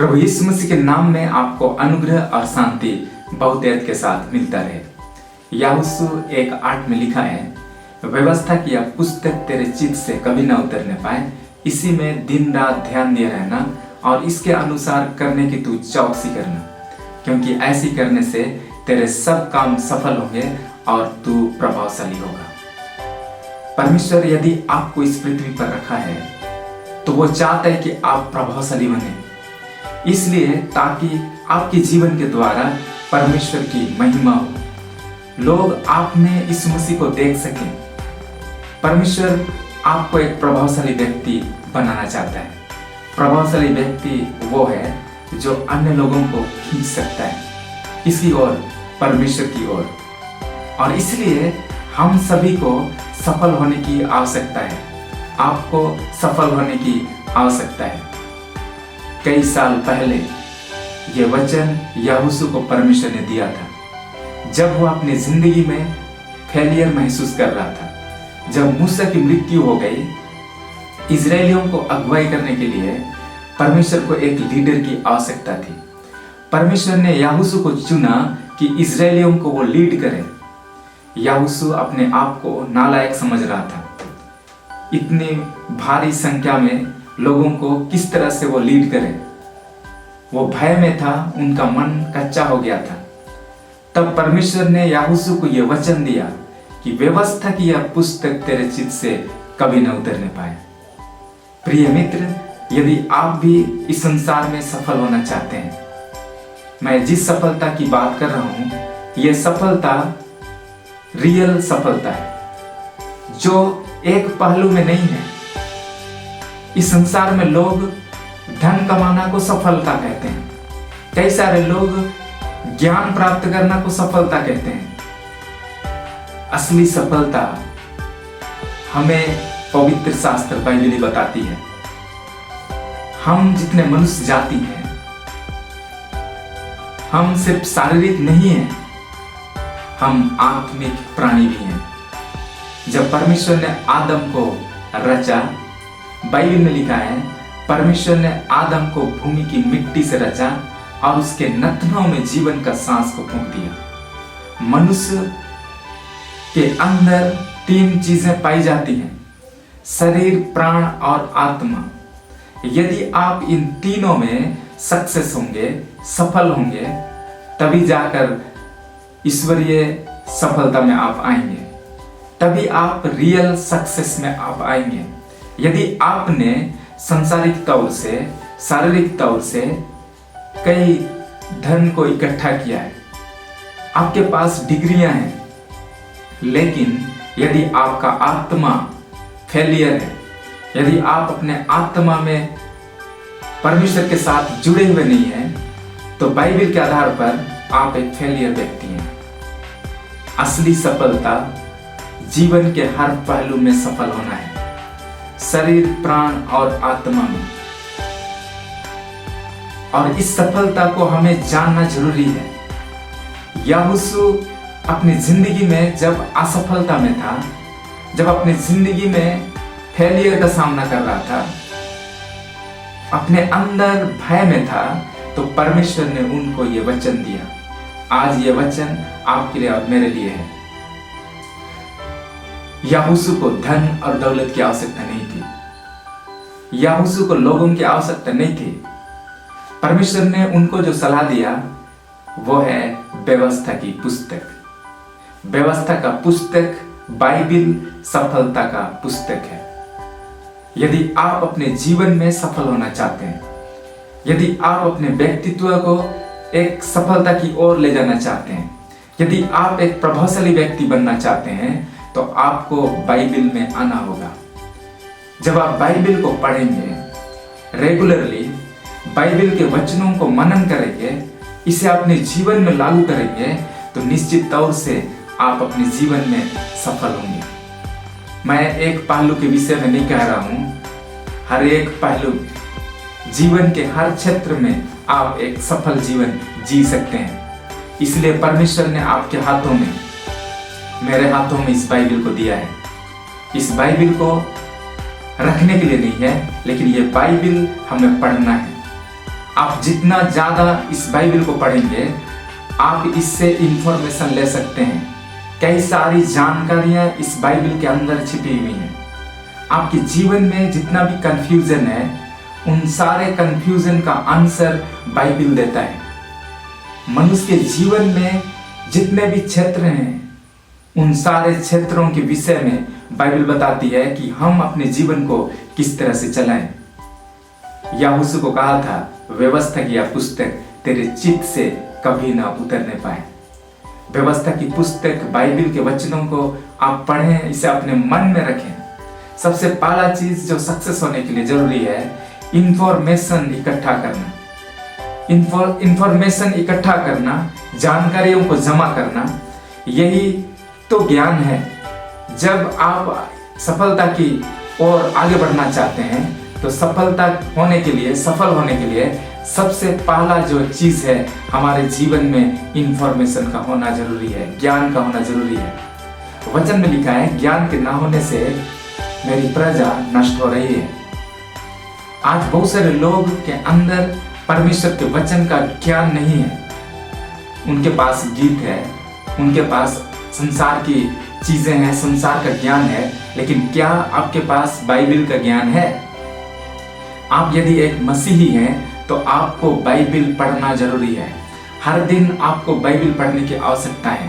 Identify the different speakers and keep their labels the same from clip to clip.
Speaker 1: प्रभु यीशु मसीह के नाम में आपको अनुग्रह और शांति बहुतायत के साथ मिलता रहे। याहूसू 1:8 में लिखा है, व्यवस्था की यह पुस्तक तेरे चित्त से कभी न उतरने पाए, इसी में दिन रात ध्यान दिए रहना और इसके अनुसार करने की तू चौकसी करना, क्योंकि ऐसी करने से तेरे सब काम सफल होंगे और तू प्रभावशाली होगा। परमेश्वर यदि आपको इस पृथ्वी पर रखा है तो वो चाहता है कि आप प्रभावशाली बने, इसलिए ताकि आपके जीवन के द्वारा परमेश्वर की महिमा हो, लोग आप में इस मसीह को देख सकें। परमेश्वर आपको एक प्रभावशाली व्यक्ति बनाना चाहता है। प्रभावशाली व्यक्ति वो है जो अन्य लोगों को खींच सकता है किसी और परमेश्वर की ओर, और इसलिए हम सभी को सफल होने की आवश्यकता है। आपको सफल होने की आवश्यकता है। कई साल पहले ये वचन याहूसू को परमेश्वर ने दिया था, जब वो अपनी जिंदगी में फेलियर महसूस कर रहा था। जब मूसा की मृत्यु हो गई, इजरायलियों को अगुवाई करने के लिए परमेश्वर को एक लीडर की आवश्यकता थी। परमेश्वर ने याहूसू को चुना कि इजरायलियों को वो लीड करे। याहूसू अपने आप को नालायक समझ रहा था। इतनी भारी संख्या में लोगों को किस तरह से वो लीड करे, वो भय में था, उनका मन कच्चा हो गया था। तब परमेश्वर ने याहूसू को यह वचन दिया कि व्यवस्था की यह पुस्तक तेरे चित्त से कभी न उतरने पाए। प्रिय मित्र, यदि आप भी इस संसार में सफल होना चाहते हैं, मैं जिस सफलता की बात कर रहा हूं, यह सफलता रियल सफलता है, जो एक पहलू में नहीं है। इस संसार में लोग धन कमाना को सफलता कहते हैं, कई सारे लोग ज्ञान प्राप्त करना को सफलता कहते हैं। असली सफलता हमें पवित्र शास्त्र बाइबल बताती है। हम जितने मनुष्य जाति हैं, हम सिर्फ शारीरिक नहीं हैं, हम आत्मिक प्राणी भी हैं। जब परमेश्वर ने आदम को रचा, बाइबल में लिखा है, परमेश्वर ने आदम को भूमि की मिट्टी से रचा और उसके नथनों में जीवन का सांस को फूंक दिया। मनुष्य के अंदर 3 चीजें पाई जाती हैं, शरीर, प्राण और आत्मा। यदि आप इन तीनों में सक्सेस होंगे, सफल होंगे, तभी जाकर ईश्वरीय सफलता में आप आएंगे, तभी आप रियल सक्सेस में आप आएंगे। यदि आपने सांसारिक तौर से, शारीरिक तौर से कई धन को इकट्ठा किया है, आपके पास डिग्रियां हैं, लेकिन यदि आपका आत्मा फेलियर है, यदि आप अपने आत्मा में परमेश्वर के साथ जुड़े हुए नहीं हैं, तो बाइबल के आधार पर आप एक फेलियर व्यक्ति हैं। असली सफलता जीवन के हर पहलू में सफल होना है, शरीर, प्राण और आत्मा में। और इस सफलता को हमें जानना जरूरी है। याहूसू अपनी जिंदगी में जब असफलता में था, जब अपनी जिंदगी में फेलियर का सामना कर रहा था, अपने अंदर भय में था, तो परमेश्वर ने उनको ये वचन दिया। आज ये वचन आपके लिए और मेरे लिए है। याहूसू को धन और दौलत की आवश्यकता नहीं थी। याहूसू को लोगों की आवश्यकता नहीं थी। परमेश्वर ने उनको जो सलाह दिया वो है व्यवस्था की पुस्तक। व्यवस्था का पुस्तक बाइबल सफलता का पुस्तक है। यदि आप अपने जीवन में सफल होना चाहते हैं, यदि आप अपने व्यक्तित्व को एक सफलता की ओर ले जाना चाहते हैं, यदि आप एक प्रभावशाली व्यक्ति बनना चाहते हैं, तो आपको बाइबल में आना होगा। जब आप बाइबल को पढ़ेंगे, रेगुलरली बाइबल के वचनों को मनन करेंगे, इसे अपने जीवन में लागू करेंगे, तो निश्चित तौर से आप अपने जीवन में सफल होंगे। मैं एक पहलू के विषय में नहीं कह रहा हूं, हर एक पहलू, जीवन के हर क्षेत्र में आप एक सफल जीवन जी सकते हैं। इसलिए परमेश्वर ने आपके हाथों में, मेरे हाथों में इस बाइबल को दिया है। इस बाइबल को रखने के लिए नहीं है, लेकिन ये बाइबल हमें पढ़ना है। आप जितना ज्यादा इस बाइबल को पढ़ेंगे, आप इससे इंफॉर्मेशन ले सकते हैं। कई सारी जानकारियां इस बाइबल के अंदर छिपी हुई हैं। आपके जीवन में जितना भी कंफ्यूजन है, उन सारे कंफ्यूजन का आंसर बाइबल देता है। मनुष्य के जीवन में जितने भी क्षेत्र हैं, उन सारे क्षेत्रों के विषय में बाइबल बताती है कि हम अपने जीवन को किस तरह से चलाएं। यहोशू को कहा था, व्यवस्था की यह पुस्तक तेरे चित्त से कभी ना उतरने पाए। व्यवस्था की पुस्तक बाइबल के वचनों को आप पढ़ें, इसे अपने मन में रखें। सबसे पहला चीज जो सक्सेस होने के लिए जरूरी है, इंफॉर्मेशन इकट्ठा करना। इंफॉर्मेशन इकट्ठा करना, जानकारियों को जमा करना, यही तो ज्ञान है। जब आप सफलता की ओर आगे बढ़ना चाहते हैं, तो सफल होने के लिए सबसे पहला जो चीज है हमारे जीवन में इंफॉर्मेशन का होना जरूरी है, ज्ञान का होना जरूरी है। वचन में लिखा है, ज्ञान के ना होने से मेरी प्रजा नष्ट हो रही है। आज बहुत सारे लोग के अंदर परमेश्वर के वचन का ज्ञान नहीं है। उनके पास गीत है, उनके पास संसार की चीजें हैं, संसार का ज्ञान है, लेकिन क्या आपके पास बाइबल का ज्ञान है? आप यदि एक मसीही हैं तो आपको बाइबल पढ़ना जरूरी है। हर दिन आपको बाइबल पढ़ने की आवश्यकता है।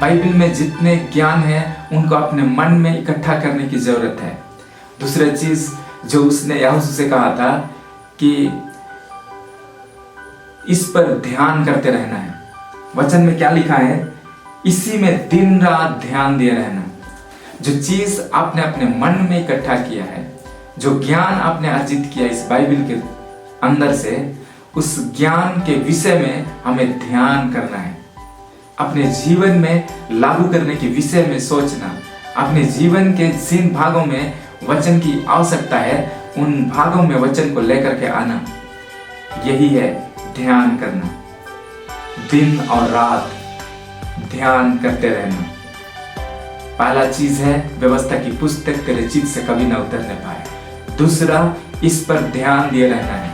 Speaker 1: बाइबल में जितने ज्ञान है उनको अपने मन में इकट्ठा करने की जरूरत है। दूसरी चीज जो उसने यहोशू से कहा था कि इस पर ध्यान करते रहना है। वचन में क्या लिखा है? इसी में दिन रात ध्यान दिए रहना। जो चीज आपने अपने मन में इकट्ठा किया है, जो ज्ञान आपने अर्जित किया इस बाइबल के अंदर से, उस ज्ञान के विषय में हमें ध्यान करना है। अपने जीवन में लागू करने के विषय में सोचना, अपने जीवन के जिन भागों में वचन की आवश्यकता है, उन भागों में वचन को लेकर के आना, यही है ध्यान करना। दिन और रात ध्यान करते रहना। पहला चीज है, व्यवस्था की पुस्तक तेरे चित्त से कभी ना उतरने पाए। दूसरा, इस पर ध्यान दिए रहना है।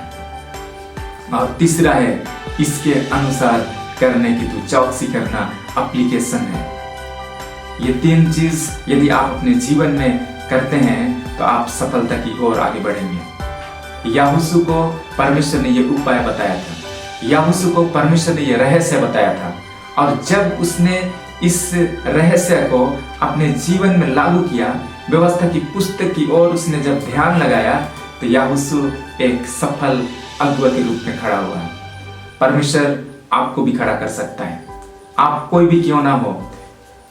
Speaker 1: और तीसरा है, इसके अनुसार करने की तू चौकसी करना, एप्लीकेशन है। ये तीन चीज यदि आप अपने जीवन में करते हैं तो आप सफलता की ओर आगे बढ़ेंगे। यहोशू को परमेश्वर ने ये उपाय बताया था, यहोशू को परमेश्वर ने ये रहस्य बताया था, और जब उसने इस रहस्य को अपने जीवन में लागू किया, व्यवस्था की पुस्तक की ओर उसने जब ध्यान लगाया, तो यहोशू एक सफल अगुआ के रूप में खड़ा हुआ। परमेश्वर आपको भी खड़ा कर सकता है, आप कोई भी क्यों ना हो,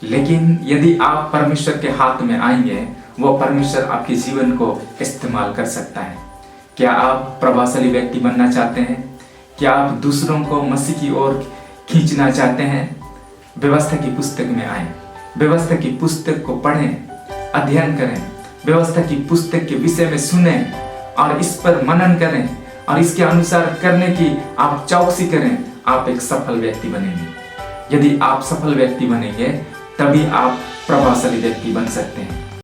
Speaker 1: लेकिन यदि आप परमेश्वर के हाथ में आएंगे, वो परमेश्वर आपके जीवन को इस्तेमाल कर सकता है। क्या आप प्रभावशाली व्यक्ति बनना चाहते हैं? क्या आप दूसरों को मसीह की ओर खींचना चाहते हैं? व्यवस्था की पुस्तक में आए, व्यवस्था की पुस्तक को पढ़ें, अध्ययन करें, व्यवस्था की पुस्तक के विषय में सुने और इस पर मनन करें और इसके अनुसार करने की आप चौकसी करें। आप एक सफल व्यक्ति बनेंगे। यदि आप सफल व्यक्ति बनेंगे, तभी आप प्रभावशाली व्यक्ति बन सकते हैं।